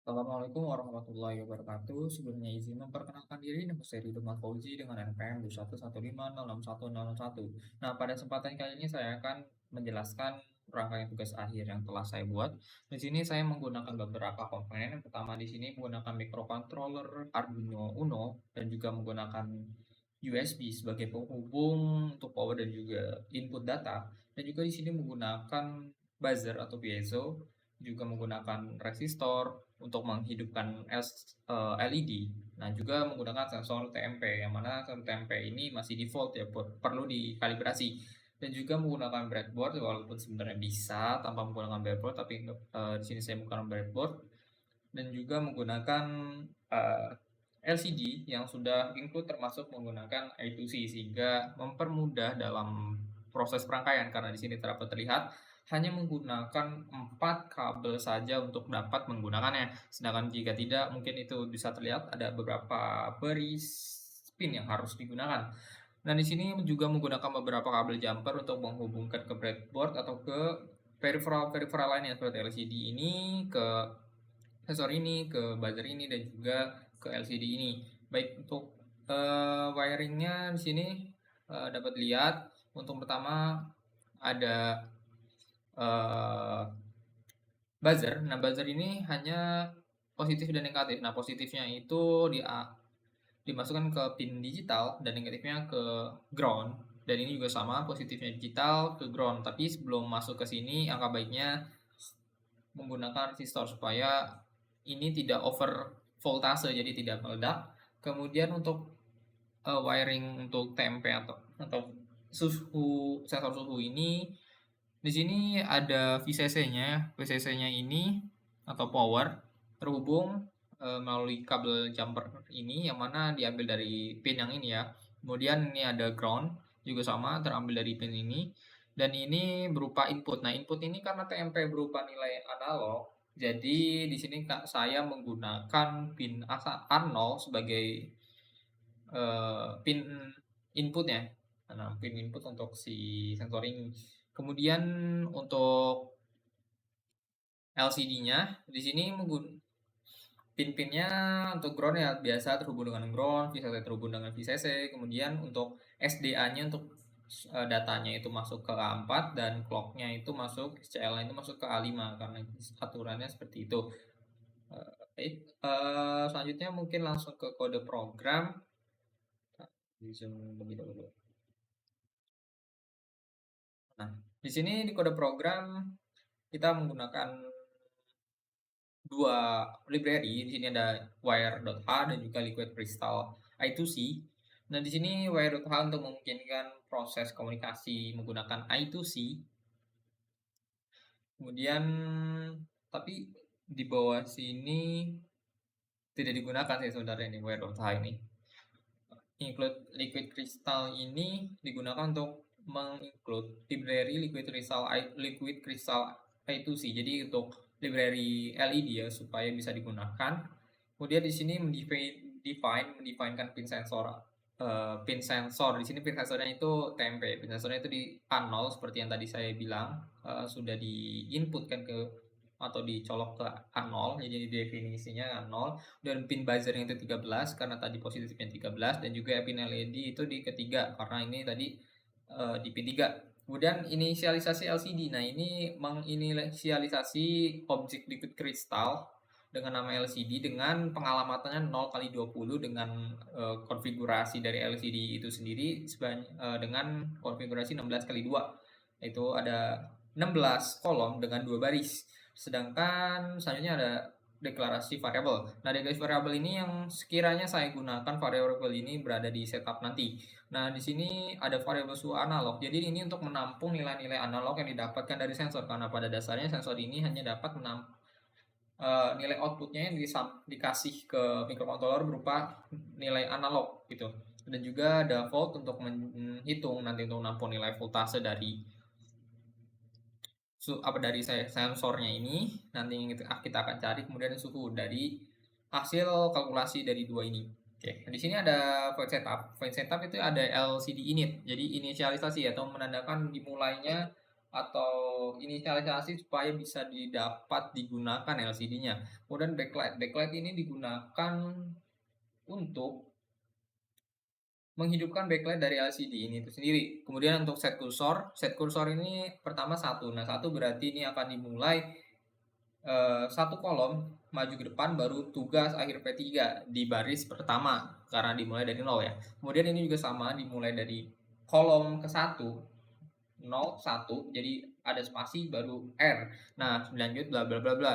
Assalamualaikum warahmatullahi wabarakatuh. Sebelumnya izin memperkenalkan diri, nama saya Ridho Fauzi dengan NPM 211506101. Nah, pada kesempatan kali ini saya akan menjelaskan rangkaian tugas akhir yang telah saya buat. Di sini saya menggunakan beberapa komponen. Yang pertama di sini menggunakan microcontroller Arduino Uno dan juga menggunakan USB sebagai penghubung untuk power dan juga input data. Dan juga di sini menggunakan buzzer atau piezo, juga menggunakan resistor untuk menghidupkan LED. Nah, juga menggunakan sensor TMP, yang mana sensor TMP ini masih default ya, perlu dikalibrasi. Dan juga menggunakan breadboard, walaupun sebenarnya bisa tanpa menggunakan breadboard, tapi di sini saya menggunakan breadboard. Dan juga menggunakan eh, LCD yang sudah include termasuk menggunakan I2C sehingga mempermudah dalam proses perangkaian karena di sini dapat terlihat hanya menggunakan 4 kabel saja untuk dapat menggunakannya. Sedangkan jika tidak, mungkin itu bisa terlihat ada beberapa baris pin yang harus digunakan. Nah, di sini juga menggunakan beberapa kabel jumper untuk menghubungkan ke breadboard atau ke peripheral lainnya seperti LCD ini, ke sensor ini, ke buzzer ini, dan juga ke LCD ini. Baik untuk wiringnya di sini dapat lihat untuk pertama ada eh, buzzer. Nah, buzzer ini hanya positif dan negatif. Nah, positifnya itu dimasukkan ke pin digital dan negatifnya ke ground. Dan ini juga sama, positifnya digital ke ground. Tapi sebelum masuk ke sini, angka baiknya menggunakan resistor supaya ini tidak over voltase, jadi tidak meledak. Kemudian untuk wiring untuk TMP atau sensor suhu ini, di sini ada VCC-nya. VCC-nya ini atau power terhubung melalui kabel jumper ini yang mana diambil dari pin yang ini ya. Kemudian ini ada ground juga sama terambil dari pin ini dan ini berupa input. Nah, input ini karena TMP berupa nilai analog, jadi di sini saya menggunakan pin A0 sebagai pin inputnya. Nah, pin input untuk si sensor ini. Kemudian untuk LCD-nya di sini pin-pinnya untuk ground ya biasa terhubung dengan ground, VCC terhubung dengan VCC. Kemudian untuk SDA-nya untuk datanya itu masuk ke A4 dan clock-nya itu masuk CL-nya itu masuk ke A5 karena aturannya seperti itu. Baik, selanjutnya mungkin langsung ke kode program. Di zoom lebih dahulu. Nah, di sini di kode program kita menggunakan dua library. Di sini ada wire.h dan juga liquid crystal I2C. Nah, di sini wire.h untuk memungkinkan proses komunikasi menggunakan I2C. Kemudian tapi di bawah sini tidak digunakan sih sebenarnya ini wire.h ini. Include liquid crystal ini digunakan untuk menginclude library liquid crystal I2C. Jadi untuk library LED ya supaya bisa digunakan. Kemudian di sini mendefinekan pin sensor. Di sini pin sensornya itu TMP. Pin sensornya itu di A0 seperti yang tadi saya bilang, sudah diinputkan ke atau dicolok ke A0, jadi definisinya A0, dan pin buzzernya itu 13 karena tadi positifnya 13, dan juga pin LED itu di ketiga karena ini tadi di pin 3. Kemudian inisialisasi LCD. Nah, ini menginisialisasi objek liquid crystal dengan nama LCD dengan pengalamannya 0 kali 20 dengan konfigurasi dari LCD itu sendiri dengan konfigurasi 16 kali 2. Itu ada 16 kolom dengan 2 baris. Sedangkan selanjutnya ada deklarasi variabel. Nah, deklarasi variabel ini yang sekiranya saya gunakan variabel ini berada di setup nanti. Nah, di sini ada variabel suhu analog. Jadi ini untuk menampung nilai-nilai analog yang didapatkan dari sensor karena pada dasarnya sensor ini hanya dapat menampung nilai outputnya yang dikasih ke microcontroller berupa nilai analog gitu. Dan juga ada volt untuk menghitung nanti untuk menampung nilai voltase dari dari sensornya ini nanti kita akan cari, kemudian suhu dari hasil kalkulasi dari dua ini. Oke, di sini ada void setup. Void setup itu ada LCD init, jadi inisialisasi atau menandakan dimulainya atau inisialisasi supaya bisa didapat digunakan LCD-nya. Kemudian backlight ini digunakan untuk menghidupkan backlight dari LCD ini itu sendiri. Kemudian untuk set kursor ini pertama satu. Nah, satu berarti ini akan dimulai satu kolom maju ke depan baru tugas akhir P3 di baris pertama karena dimulai dari 0 ya. Kemudian ini juga sama dimulai dari kolom ke-1 0 1 jadi ada spasi baru R. Nah, lanjut bla bla bla bla.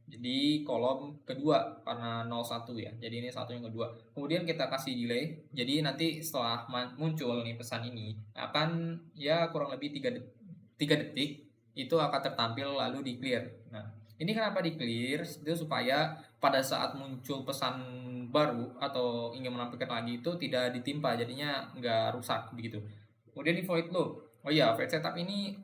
Jadi kolom kedua karena 01 ya. Jadi ini satu yang kedua. Kemudian kita kasih delay. Jadi nanti setelah muncul nih pesan ini akan ya kurang lebih 3 detik itu akan tertampil lalu di clear. Nah, ini kenapa di clear? Itu supaya pada saat muncul pesan baru atau ingin menampilkan lagi itu tidak ditimpa, jadinya nggak rusak begitu. Kemudian di void loop. Oh iya, void setup ini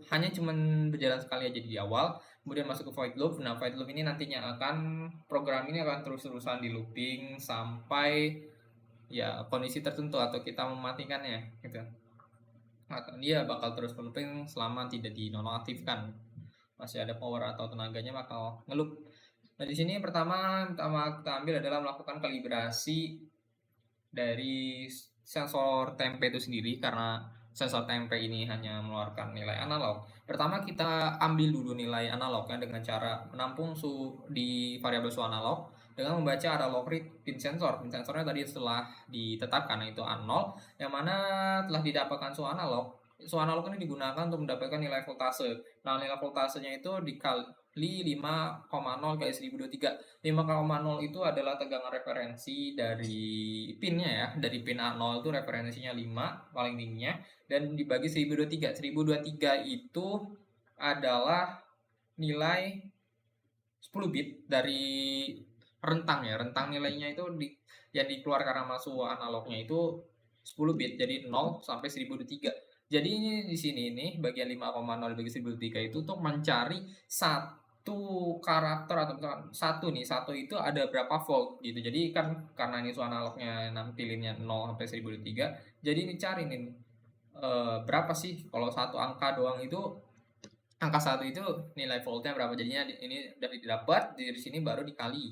hanya cuman berjalan sekali aja di awal, kemudian masuk ke void loop. Nah, void loop ini nantinya program ini akan terus-terusan di looping sampai ya kondisi tertentu atau kita mematikannya gitu. Atau dia bakal terus looping selama tidak dinonaktifkan. Masih ada power atau tenaganya bakal ngeloop. Nah, di sini pertama kita ambil adalah melakukan kalibrasi dari sensor tempe itu sendiri karena sensor tempe ini hanya mengeluarkan nilai analog. Pertama kita ambil dulu nilai analognya dengan cara menampung suhu di variabel suhu analog dengan membaca analog read pin sensor. Pin sensornya tadi setelah ditetapkan yaitu A0 yang mana telah didapatkan suhu analog. Suhu analog ini digunakan untuk mendapatkan nilai voltase. Nah, nilai voltasenya itu dikali 5,0 kali 1023. 5,0 itu adalah tegangan referensi dari pinnya ya, dari pin A0 itu referensinya 5 paling tingginya dan dibagi 1023. 1023 itu adalah nilai 10 bit dari rentang ya. Rentang nilainya itu yang dikeluarkan karena masuk analognya itu 10 bit. Jadi 0 sampai 1023. Jadi ini di sini nih bagian 5,0 dibagi 1023 itu untuk mencari satu karakter atau satu itu ada berapa volt gitu. Jadi kan karena ini analognya nampilinnya 0 sampai 1023, jadi ini cari nih berapa sih kalau satu angka doang itu angka satu itu nilai voltnya berapa, jadinya ini udah didapat di sini baru dikali.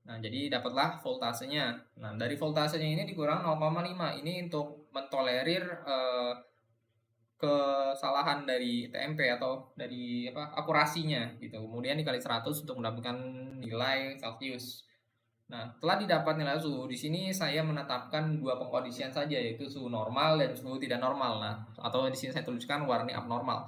Nah, jadi dapatlah voltasenya. Nah, dari voltasenya ini dikurang 0,5 ini untuk mentolerir kesalahan dari TMP atau dari akurasinya gitu. Kemudian dikali 100 untuk mendapatkan nilai Celcius. Nah, telah didapat nilai suhu, di sini saya menetapkan dua pengkondisian saja yaitu suhu normal dan suhu tidak normal. Nah, atau di sini saya tuliskan warni abnormal.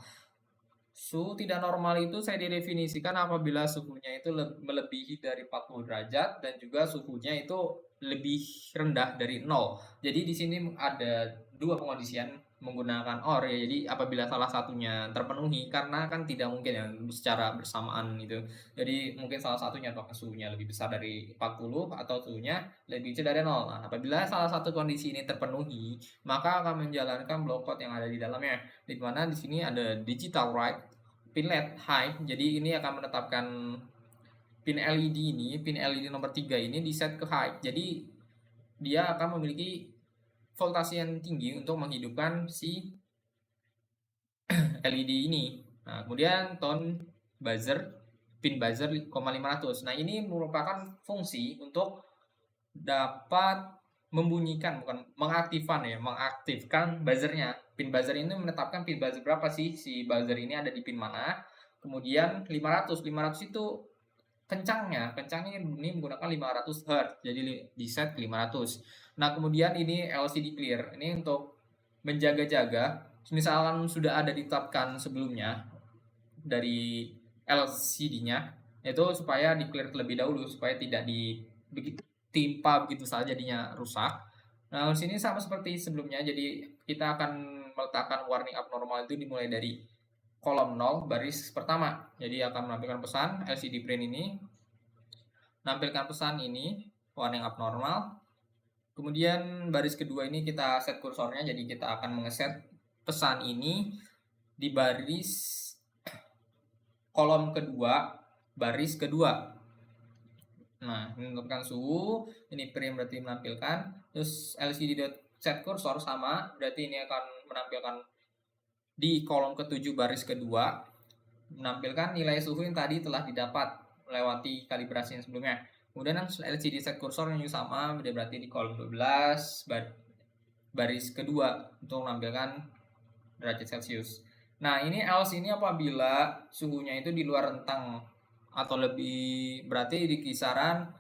Suhu tidak normal itu saya didefinisikan apabila suhunya itu melebihi dari 40 derajat dan juga suhunya itu lebih rendah dari 0. Jadi di sini ada dua pengkondisian menggunakan OR ya. Jadi apabila salah satunya terpenuhi karena kan tidak mungkin ya secara bersamaan itu. Jadi mungkin salah satunya apakah suhunya lebih besar dari 40 atau suhunya lebih kecil dari 0. Nah, apabila salah satu kondisi ini terpenuhi, maka akan menjalankan block code yang ada di dalamnya. Di mana di sini ada digital write, pin LED high. Jadi ini akan menetapkan pin LED ini, pin LED nomor 3 ini di set ke high. Jadi dia akan memiliki voltase yang tinggi untuk menghidupkan si LED ini. Nah, kemudian tone buzzer, pin buzzer 500. Nah, ini merupakan fungsi untuk dapat membunyikan, bukan mengaktifkan buzzernya. Pin buzzer ini menetapkan pin buzzer berapa sih, si buzzer ini ada di pin mana. Kemudian 500 itu kencangnya ini menggunakan 500 Hz, jadi di set 500. Nah, kemudian ini LCD clear, ini untuk menjaga-jaga misalkan sudah ada ditetapkan sebelumnya dari LCD-nya itu supaya di clear terlebih dahulu supaya tidak ditimpa begitu saja jadinya rusak. Nah, di sini sama seperti sebelumnya, jadi kita akan meletakkan warning abnormal itu dimulai dari kolom 0 baris pertama. Jadi akan menampilkan pesan LCD print ini menampilkan pesan ini warning abnormal. Kemudian baris kedua ini kita set kursornya, jadi kita akan mengeset pesan ini di baris kolom kedua baris kedua. Nah, ini menentukan suhu, ini print berarti menampilkan, terus LCD set kursor sama, berarti ini akan menampilkan di kolom ke-7 baris kedua menampilkan nilai suhu yang tadi telah didapat melewati kalibrasi yang sebelumnya. Kemudian LCD set kursor yang juga sama, berarti di kolom 12 baris kedua untuk menampilkan derajat Celcius. Nah, ini else ini apabila suhunya itu di luar rentang atau lebih, berarti di kisaran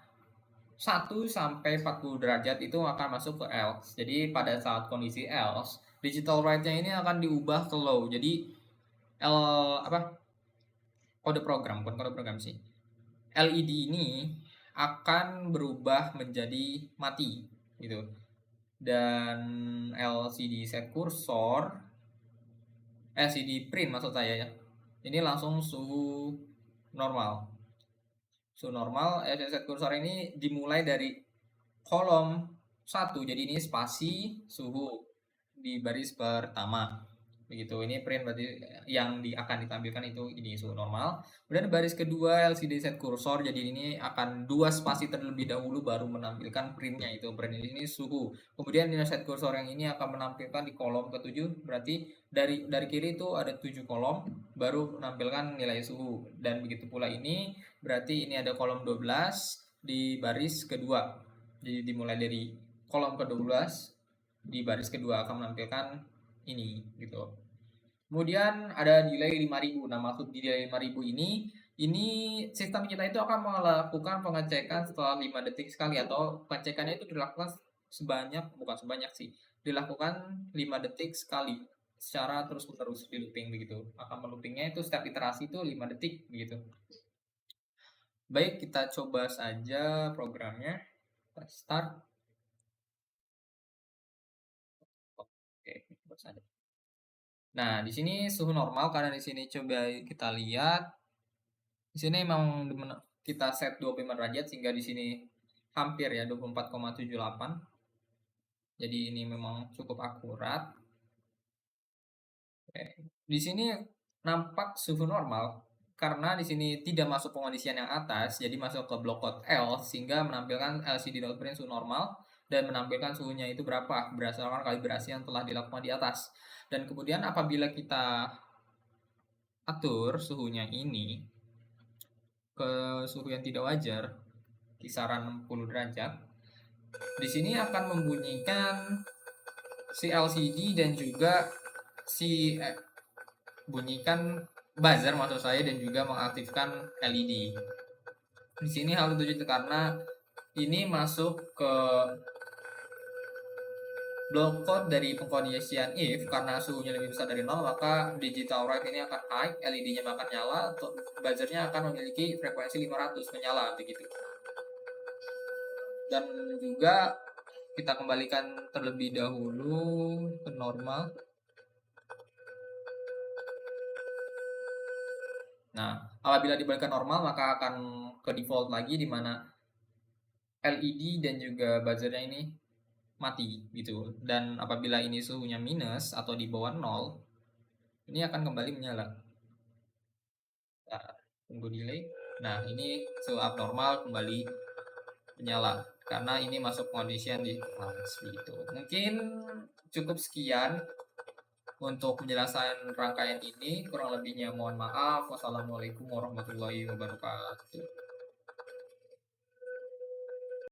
1 sampai 40 derajat itu akan masuk ke else. Jadi pada saat kondisi else, digital write-nya ini akan diubah ke low. Jadi kode program, bukan kode program sih. LED ini akan berubah menjadi mati gitu. Dan LCD set kursor, LCD print maksud saya ya. Ini langsung suhu normal. Suhu normal, LCD set kursor ini dimulai dari kolom 1. Jadi ini spasi suhu di baris pertama. Begitu. Ini print berarti yang akan ditampilkan itu ini suhu normal. Kemudian baris kedua LCD set kursor, jadi ini akan 2 spasi terlebih dahulu baru menampilkan printnya itu. Print ini suhu. Kemudian di set kursor yang ini akan menampilkan di kolom ke-7, berarti dari kiri itu ada 7 kolom baru menampilkan nilai suhu. Dan begitu pula ini, berarti ini ada kolom 12 di baris kedua. Jadi dimulai dari kolom ke-12 di baris kedua akan menampilkan ini gitu. Kemudian ada delay 5000. Nah, maksud delay 5000 ini sistem kita itu akan melakukan pengecekan setelah 5 detik sekali, atau pengecekannya itu dilakukan bukan sebanyak sih, dilakukan 5 detik sekali secara terus-menerus di looping begitu. Akan meloopingnya itu setiap iterasi itu 5 detik begitu. Baik, kita coba saja programnya. Kita start. Oke, coba saja. Nah, di sini suhu normal karena di sini coba kita lihat. Di sini memang kita set 25 derajat sehingga di sini hampir ya 24,78. Jadi ini memang cukup akurat. Oke. Di sini nampak suhu normal karena di sini tidak masuk pengondisian yang atas, jadi masuk ke block code L sehingga menampilkan LCD.print suhu normal dan menampilkan suhunya itu berapa berdasarkan kalibrasi yang telah dilakukan di atas. Dan kemudian apabila kita atur suhunya ini ke suhu yang tidak wajar, kisaran 60 derajat, di sini akan membunyikan si LCD dan juga si bunyikan buzzer maksud saya, dan juga mengaktifkan LED. Di sini hal itu karena ini masuk ke block code dari pengkondisian if. Karena suhunya lebih besar dari 0, maka digital write ini akan high, LED-nya akan nyala, atau buzzernya akan memiliki frekuensi 500 menyala begitu. Dan juga kita kembalikan terlebih dahulu ke normal. Nah, apabila dibalikan normal maka akan ke default lagi, di mana LED dan juga buzzernya ini mati gitu. Dan apabila ini suhunya minus atau di bawah 0, ini akan kembali menyala. Nah, tunggu delay. Nah, ini suhu abnormal kembali menyala karena ini masuk condition di kelas gitu. Mungkin cukup sekian untuk penjelasan rangkaian ini. Kurang lebihnya mohon maaf. Wassalamualaikum warahmatullahi wabarakatuh.